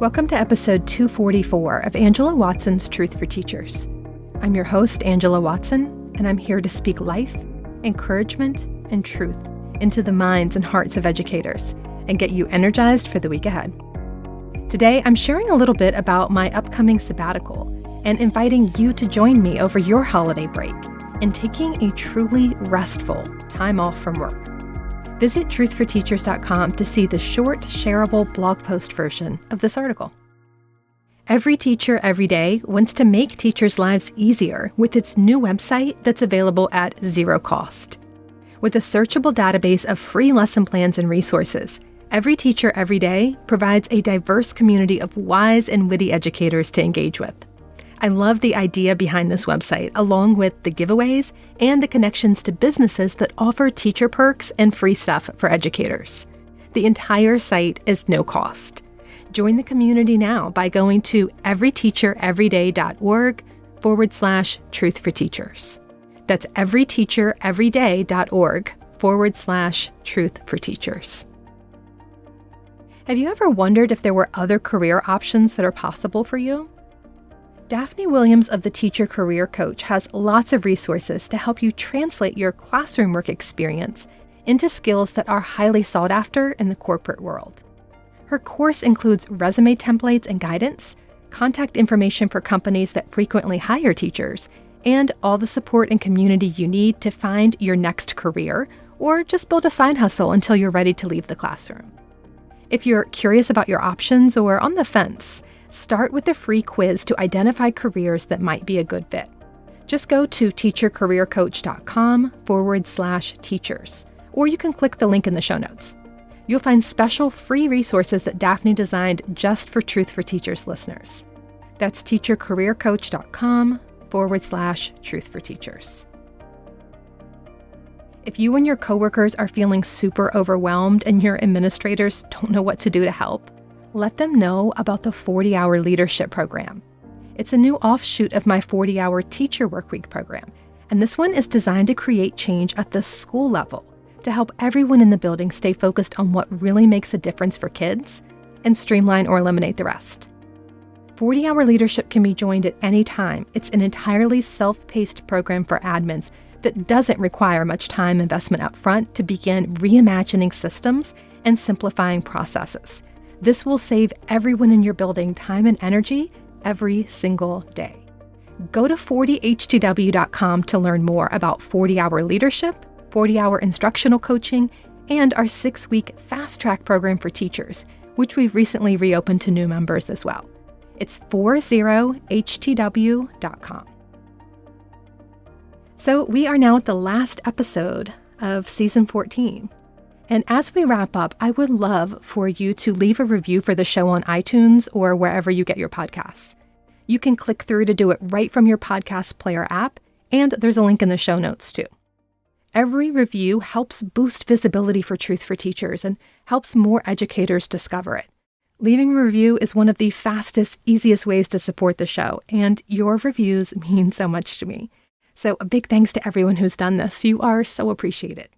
Welcome to episode 244 of Angela Watson's Truth for Teachers. I'm your host, Angela Watson, and I'm here to speak life, encouragement, and truth into the minds and hearts of educators and get you energized for the week ahead. Today, I'm sharing a little bit about my upcoming sabbatical and inviting you to join me over your holiday break in taking a truly restful time off from work. Visit truthforteachers.com to see the short, shareable blog post version of this article. Every Teacher Every Day wants to make teachers' lives easier with its new website that's available at zero cost. With a searchable database of free lesson plans and resources, Every Teacher Every Day provides a diverse community of wise and witty educators to engage with. I love the idea behind this website, along with the giveaways and the connections to businesses that offer teacher perks and free stuff for educators. The entire site is no cost. Join the community now by going to everyteachereveryday.org/truth for teachers. That's everyteachereveryday.org/truth for teachers. Have you ever wondered if there were other career options that are possible for you? Daphne Williams of the Teacher Career Coach has lots of resources to help you translate your classroom work experience into skills that are highly sought after in the corporate world. Her course includes resume templates and guidance, contact information for companies that frequently hire teachers, and all the support and community you need to find your next career or just build a side hustle until you're ready to leave the classroom. If you're curious about your options or on the fence, start with a free quiz to identify careers that might be a good fit. Just go to teachercareercoach.com/teachers, or you can click the link in the show notes. You'll find special free resources that Daphne designed just for Truth for Teachers listeners. That's teachercareercoach.com/truth for teachers. If you and your coworkers are feeling super overwhelmed and your administrators don't know what to do to help, let them know about the 40-Hour Leadership Program. It's a new offshoot of my 40-Hour Teacher Workweek program, and this one is designed to create change at the school level to help everyone in the building stay focused on what really makes a difference for kids and streamline or eliminate the rest. 40-Hour Leadership can be joined at any time. It's an entirely self-paced program for admins that doesn't require much time investment up front to begin reimagining systems and simplifying processes. This will save everyone in your building time and energy every single day. Go to 40htw.com to learn more about 40-Hour Leadership, 40-Hour Instructional Coaching, and our 6-week Fast Track program for teachers, which we've recently reopened to new members as well. It's 40htw.com. So we are now at the last episode of Season 14. And as we wrap up, I would love for you to leave a review for the show on iTunes or wherever you get your podcasts. You can click through to do it right from your podcast player app, and there's a link in the show notes too. Every review helps boost visibility for Truth for Teachers and helps more educators discover it. Leaving a review is one of the fastest, easiest ways to support the show, and your reviews mean so much to me. So a big thanks to everyone who's done this. You are so appreciated.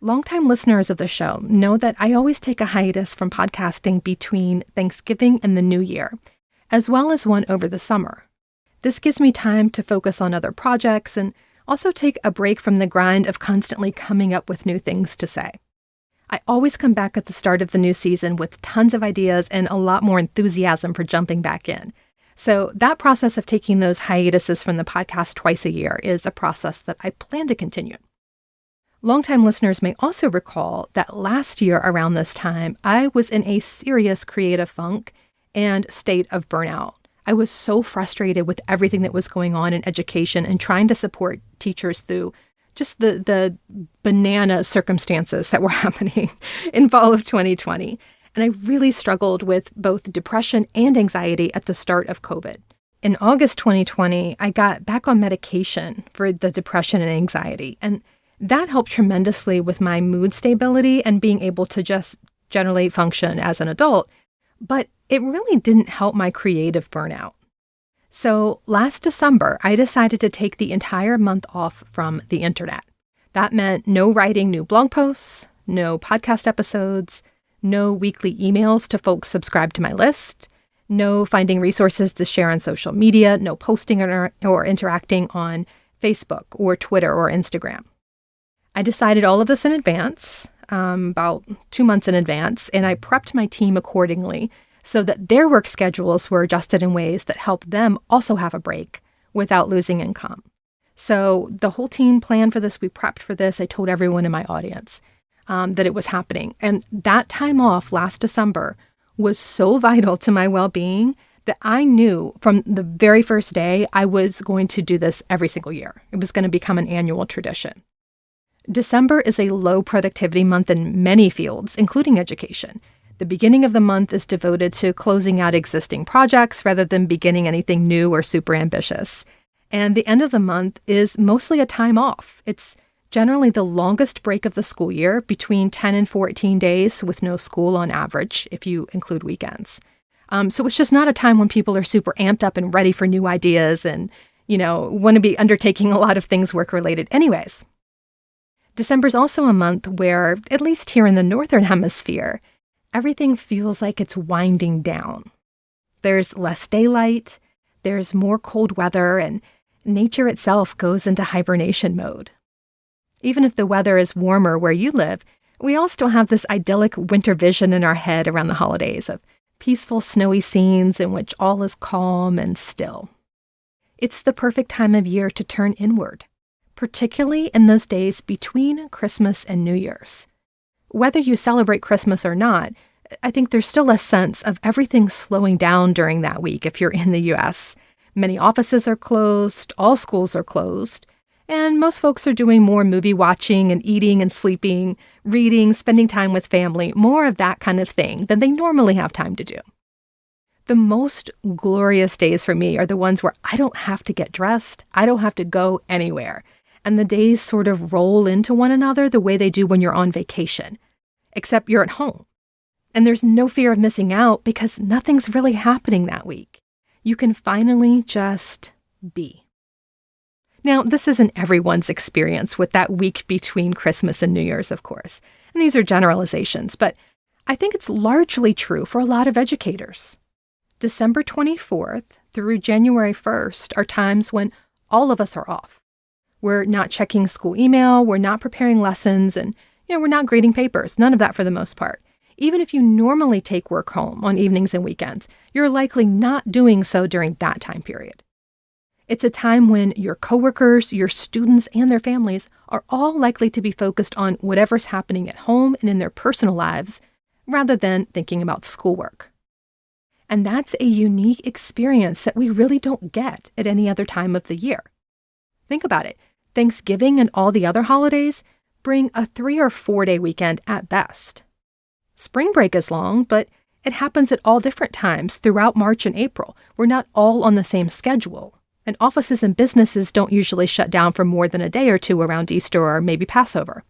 Longtime listeners of the show know that I always take a hiatus from podcasting between Thanksgiving and the New Year, as well as one over the summer. This gives me time to focus on other projects and also take a break from the grind of constantly coming up with new things to say. I always come back at the start of the new season with tons of ideas and a lot more enthusiasm for jumping back in. So that process of taking those hiatuses from the podcast twice a year is a process that I plan to continue. Longtime listeners may also recall that last year around this time, I was in a serious creative funk and state of burnout. I was so frustrated with everything that was going on in education and trying to support teachers through just the banana circumstances that were happening in fall of 2020. And I really struggled with both depression and anxiety at the start of COVID. In August 2020, I got back on medication for the depression and anxiety, and that helped tremendously with my mood stability and being able to just generally function as an adult, but it really didn't help my creative burnout. So last December, I decided to take the entire month off from the internet. That meant no writing new blog posts, no podcast episodes, no weekly emails to folks subscribed to my list, no finding resources to share on social media, no posting or interacting on Facebook or Twitter or Instagram. I decided all of this in advance, about 2 months in advance, and I prepped my team accordingly so that their work schedules were adjusted in ways that helped them also have a break without losing income. So the whole team planned for this. We prepped for this. I told everyone in my audience that it was happening. And that time off last December was so vital to my well-being that I knew from the very first day I was going to do this every single year. It was going to become an annual tradition. December is a low productivity month in many fields, including education. The beginning of the month is devoted to closing out existing projects rather than beginning anything new or super ambitious. And the end of the month is mostly a time off. It's generally the longest break of the school year, between 10 and 14 days with no school on average, if you include weekends. So it's just not a time when people are super amped up and ready for new ideas and, want to be undertaking a lot of things work-related anyways. December is also a month where, at least here in the Northern Hemisphere, everything feels like it's winding down. There's less daylight, there's more cold weather, and nature itself goes into hibernation mode. Even if the weather is warmer where you live, we all still have this idyllic winter vision in our head around the holidays of peaceful snowy scenes in which all is calm and still. It's the perfect time of year to turn inward, particularly in those days between Christmas and New Year's. Whether you celebrate Christmas or not, I think there's still a sense of everything slowing down during that week if you're in the U.S. Many offices are closed, all schools are closed, and most folks are doing more movie watching and eating and sleeping, reading, spending time with family, more of that kind of thing than they normally have time to do. The most glorious days for me are the ones where I don't have to get dressed, I don't have to go anywhere, and the days sort of roll into one another the way they do when you're on vacation, except you're at home. And there's no fear of missing out because nothing's really happening that week. You can finally just be. Now, this isn't everyone's experience with that week between Christmas and New Year's, of course. And these are generalizations, but I think it's largely true for a lot of educators. December 24th through January 1st are times when all of us are off. We're not checking school email, we're not preparing lessons, and we're not grading papers, none of that for the most part. Even if you normally take work home on evenings and weekends, you're likely not doing so during that time period. It's a time when your coworkers, your students, and their families are all likely to be focused on whatever's happening at home and in their personal lives, rather than thinking about schoolwork. And that's a unique experience that we really don't get at any other time of the year. Think about it. Thanksgiving and all the other holidays bring a 3 or 4 day weekend at best. Spring break is long, but it happens at all different times throughout March and April. We're not all on the same schedule. And offices and businesses don't usually shut down for more than a day or two around Easter or maybe Passover.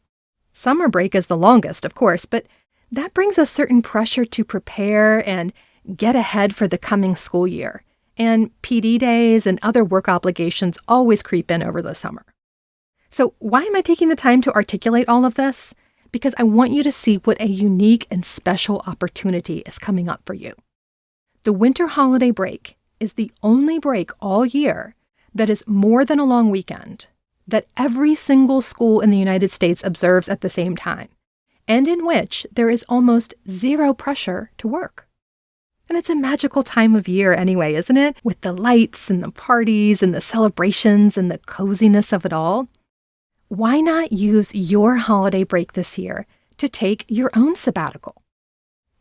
Summer break is the longest, of course, but that brings a certain pressure to prepare and get ahead for the coming school year. And PD days and other work obligations always creep in over the summer. So why am I taking the time to articulate all of this? Because I want you to see what a unique and special opportunity is coming up for you. The winter holiday break is the only break all year that is more than a long weekend, that every single school in the United States observes at the same time, and in which there is almost zero pressure to work. And it's a magical time of year anyway, isn't it? With the lights and the parties and the celebrations and the coziness of it all. Why not use your holiday break this year to take your own sabbatical?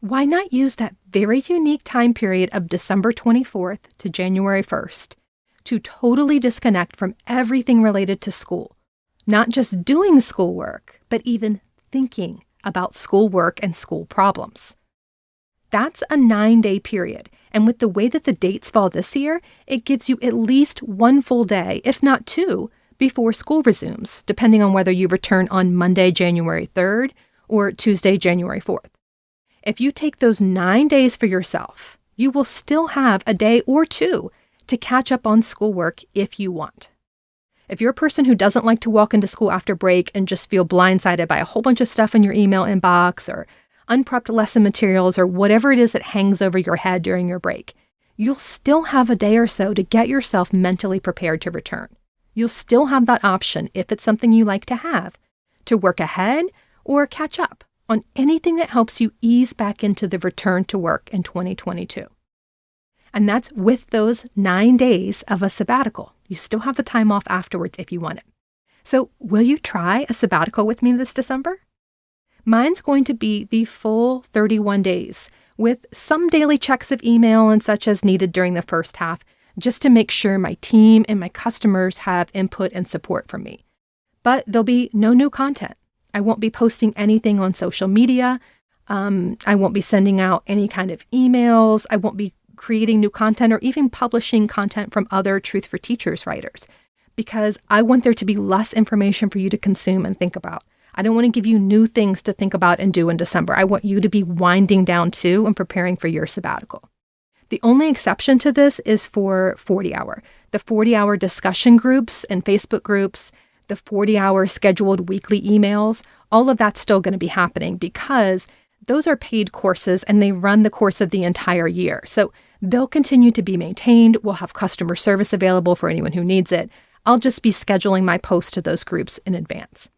Why not use that very unique time period of December 24th to January 1st to totally disconnect from everything related to school? Not just doing schoolwork, but even thinking about schoolwork and school problems. That's a 9-day period, and with the way that the dates fall this year, it gives you at least 1 full day, if not 2, before school resumes, depending on whether you return on Monday, January 3rd or Tuesday, January 4th. If you take those 9 days for yourself, you will still have a day or 2 to catch up on schoolwork if you want. If you're a person who doesn't like to walk into school after break and just feel blindsided by a whole bunch of stuff in your email inbox or unprepped lesson materials, or whatever it is that hangs over your head during your break, you'll still have a day or so to get yourself mentally prepared to return. You'll still have that option, if it's something you like to have, to work ahead or catch up on anything that helps you ease back into the return to work in 2022. And that's with those 9 days of a sabbatical. You still have the time off afterwards if you want it. So will you try a sabbatical with me this December? Mine's going to be the full 31 days with some daily checks of email and such as needed during the first half, just to make sure my team and my customers have input and support from me. But there'll be no new content. I won't be posting anything on social media. I won't be sending out any kind of emails. I won't be creating new content or even publishing content from other Truth for Teachers writers, because I want there to be less information for you to consume and think about. I don't want to give you new things to think about and do in December. I want you to be winding down too and preparing for your sabbatical. The only exception to this is for 40-hour. The 40-hour discussion groups and Facebook groups, the 40-hour scheduled weekly emails, all of that's still going to be happening because those are paid courses and they run the course of the entire year. So they'll continue to be maintained. We'll have customer service available for anyone who needs it. I'll just be scheduling my posts to those groups in advance.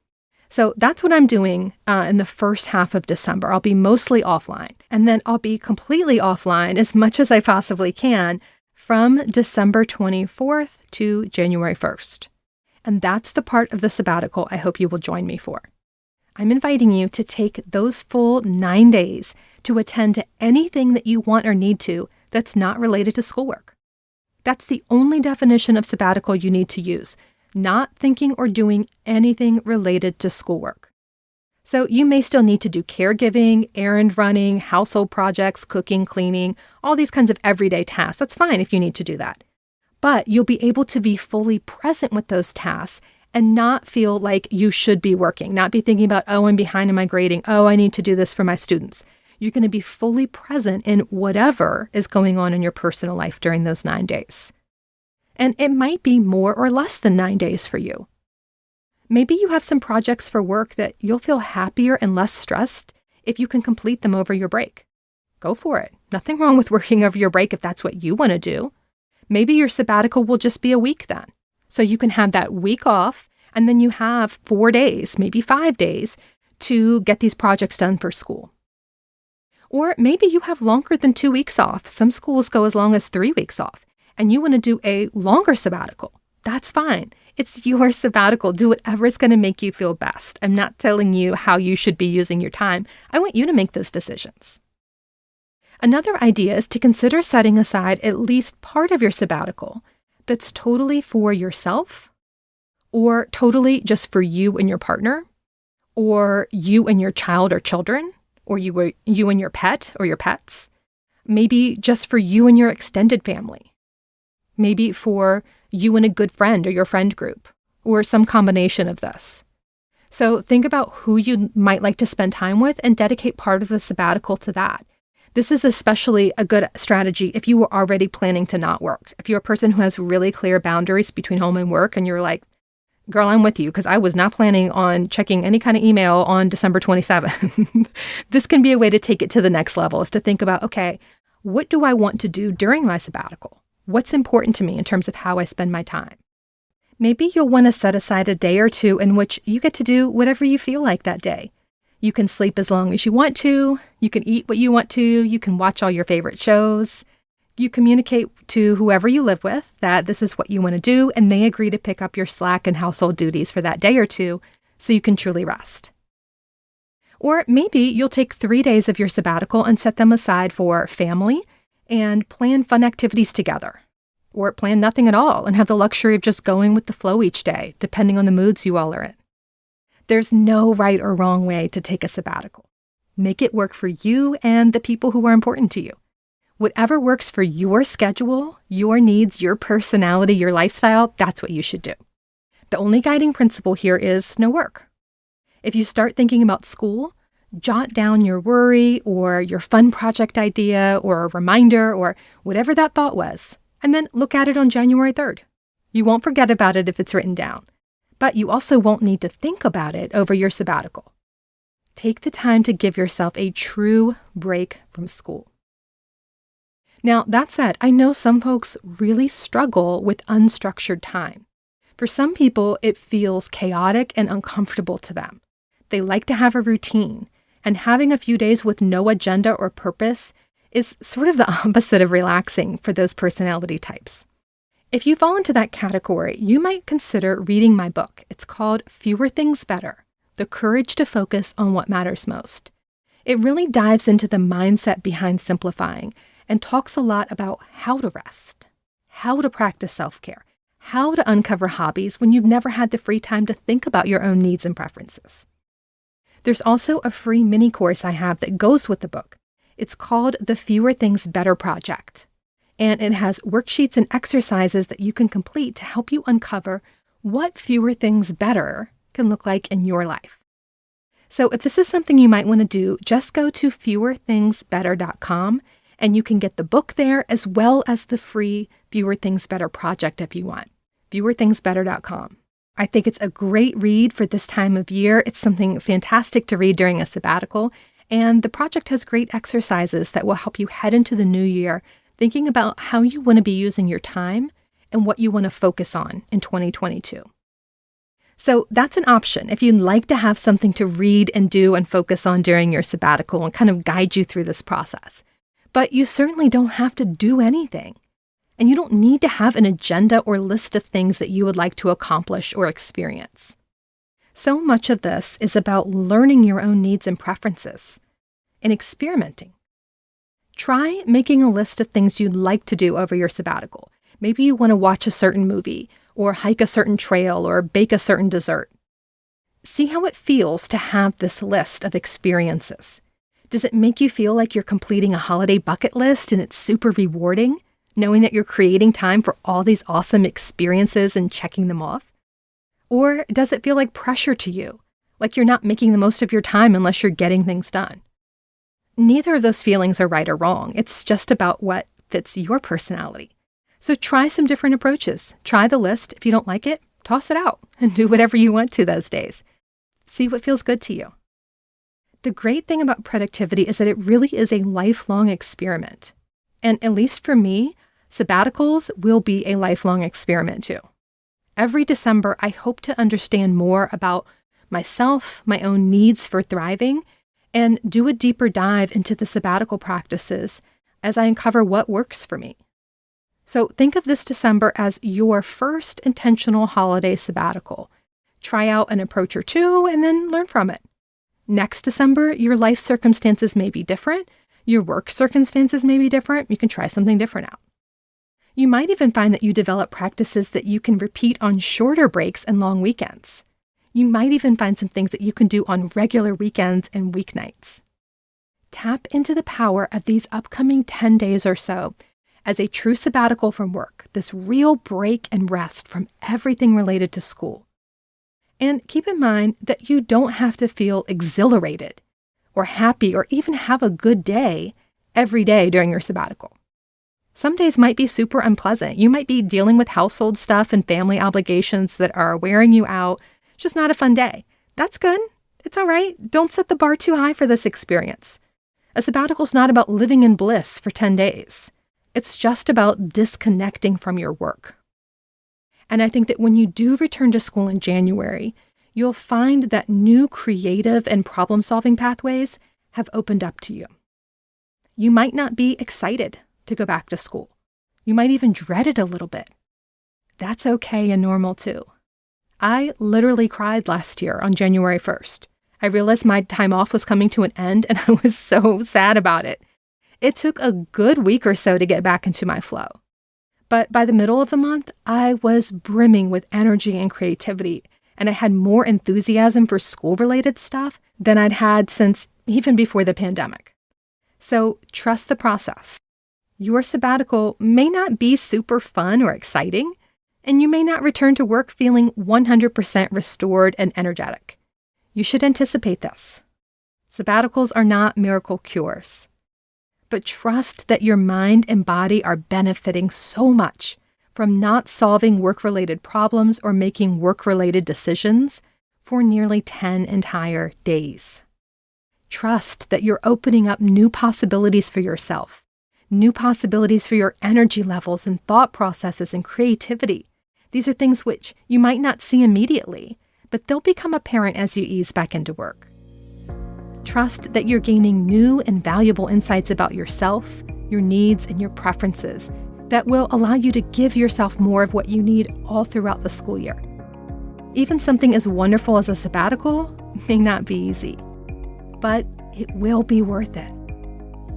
So that's what I'm doing in the first half of December. I'll be mostly offline, and then I'll be completely offline as much as I possibly can from December 24th to January 1st. And that's the part of the sabbatical I hope you will join me for. I'm inviting you to take those full 9 days to attend to anything that you want or need to that's not related to schoolwork. That's the only definition of sabbatical you need to use, not thinking or doing anything related to schoolwork. So you may still need to do caregiving, errand running, household projects, cooking, cleaning, all these kinds of everyday tasks. That's fine if you need to do that. But you'll be able to be fully present with those tasks and not feel like you should be working, not be thinking about, oh, I'm behind in my grading. Oh, I need to do this for my students. You're going to be fully present in whatever is going on in your personal life during those 9 days. And it might be more or less than 9 days for you. Maybe you have some projects for work that you'll feel happier and less stressed if you can complete them over your break. Go for it. Nothing wrong with working over your break if that's what you want to do. Maybe your sabbatical will just be a week then. So you can have that week off, and then you have 4 days, maybe 5 days, to get these projects done for school. Or maybe you have longer than 2 weeks off. Some schools go as long as 3 weeks off, and you want to do a longer sabbatical. That's fine. It's your sabbatical. Do whatever is going to make you feel best. I'm not telling you how you should be using your time. I want you to make those decisions. Another idea is to consider setting aside at least part of your sabbatical that's totally for yourself, or totally just for you and your partner, or you and your child or children, or you and your pet or your pets, maybe just for you and your extended family, maybe for you and a good friend or your friend group, or some combination of this. So think about who you might like to spend time with and dedicate part of the sabbatical to that. This is especially a good strategy if you were already planning to not work. If you're a person who has really clear boundaries between home and work and you're like, girl, I'm with you because I was not planning on checking any kind of email on December 27th. This can be a way to take it to the next level, is to think about, okay, what do I want to do during my sabbatical? What's important to me in terms of how I spend my time? Maybe you'll want to set aside a day or two in which you get to do whatever you feel like that day. You can sleep as long as you want to. You can eat what you want to. You can watch all your favorite shows. You communicate to whoever you live with that this is what you want to do, and they agree to pick up your slack and household duties for that day or two so you can truly rest. Or maybe you'll take 3 days of your sabbatical and set them aside for family and plan fun activities together. Or plan nothing at all and have the luxury of just going with the flow each day, depending on the moods you all are in. There's no right or wrong way to take a sabbatical. Make it work for you and the people who are important to you. Whatever works for your schedule, your needs, your personality, your lifestyle, that's what you should do. The only guiding principle here is no work. If you start thinking about school, jot down your worry or your fun project idea or a reminder or whatever that thought was, and then look at it on January 3rd. You won't forget about it if it's written down, but you also won't need to think about it over your sabbatical. Take the time to give yourself a true break from school. Now, that said, I know some folks really struggle with unstructured time. For some people, it feels chaotic and uncomfortable to them. They like to have a routine, and having a few days with no agenda or purpose is sort of the opposite of relaxing for those personality types. If you fall into that category, you might consider reading my book. It's called Fewer Things Better: The Courage to Focus on What Matters Most. It really dives into the mindset behind simplifying and talks a lot about how to rest, how to practice self-care, how to uncover hobbies when you've never had the free time to think about your own needs and preferences. There's also a free mini course I have that goes with the book. It's called the Fewer Things Better Project, and it has worksheets and exercises that you can complete to help you uncover what fewer things better can look like in your life. So if this is something you might want to do, just go to fewerthingsbetter.com and you can get the book there as well as the free Fewer Things Better project if you want. fewerthingsbetter.com. I think it's a great read for this time of year. It's something fantastic to read during a sabbatical, and the project has great exercises that will help you head into the new year thinking about how you want to be using your time and what you want to focus on in 2022. So that's an option if you'd like to have something to read and do and focus on during your sabbatical and kind of guide you through this process. But you certainly don't have to do anything. And you don't need to have an agenda or list of things that you would like to accomplish or experience. So much of this is about learning your own needs and preferences and experimenting. Try making a list of things you'd like to do over your sabbatical. Maybe you want to watch a certain movie, or hike a certain trail, or bake a certain dessert. See how it feels to have this list of experiences. Does it make you feel like you're completing a holiday bucket list and it's super rewarding, knowing that you're creating time for all these awesome experiences and checking them off? Or does it feel like pressure to you, like you're not making the most of your time unless you're getting things done? Neither of those feelings are right or wrong. It's just about what fits your personality. So try some different approaches. Try the list. If you don't like it, toss it out and do whatever you want to those days. See what feels good to you. The great thing about productivity is that it really is a lifelong experiment. And at least for me, sabbaticals will be a lifelong experiment too. Every December, I hope to understand more about myself, my own needs for thriving, and do a deeper dive into the sabbatical practices as I uncover what works for me. So think of this December as your first intentional holiday sabbatical. Try out an approach or two and then learn from it. Next December, your life circumstances may be different. Your work circumstances may be different. You can try something different out. You might even find that you develop practices that you can repeat on shorter breaks and long weekends. You might even find some things that you can do on regular weekends and weeknights. Tap into the power of these upcoming 10 days or so as a true sabbatical from work, this real break and rest from everything related to school. And keep in mind that you don't have to feel exhilarated or happy or even have a good day every day during your sabbatical. Some days might be super unpleasant. You might be dealing with household stuff and family obligations that are wearing you out. It's just not a fun day. That's good. It's all right. Don't set the bar too high for this experience. A sabbatical is not about living in bliss for 10 days. It's just about disconnecting from your work. And I think that when you do return to school in January, you'll find that new creative and problem-solving pathways have opened up to you. You might not be excited to go back to school. You might even dread it a little bit. That's okay and normal too. I literally cried last year on January 1st. I realized my time off was coming to an end and I was so sad about it. It took a good week or so to get back into my flow. But by the middle of the month, I was brimming with energy and creativity, and I had more enthusiasm for school-related stuff than I'd had since even before the pandemic. So trust the process. Your sabbatical may not be super fun or exciting, and you may not return to work feeling 100% restored and energetic. You should anticipate this. Sabbaticals are not miracle cures. But trust that your mind and body are benefiting so much from not solving work-related problems or making work-related decisions for nearly 10 entire days. Trust that you're opening up new possibilities for yourself, new possibilities for your energy levels and thought processes and creativity. These are things which you might not see immediately, but they'll become apparent as you ease back into work. Trust that you're gaining new and valuable insights about yourself, your needs, and your preferences that will allow you to give yourself more of what you need all throughout the school year. Even something as wonderful as a sabbatical may not be easy, but it will be worth it.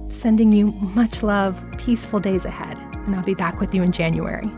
Sending you much love, peaceful days ahead, and I'll be back with you in January.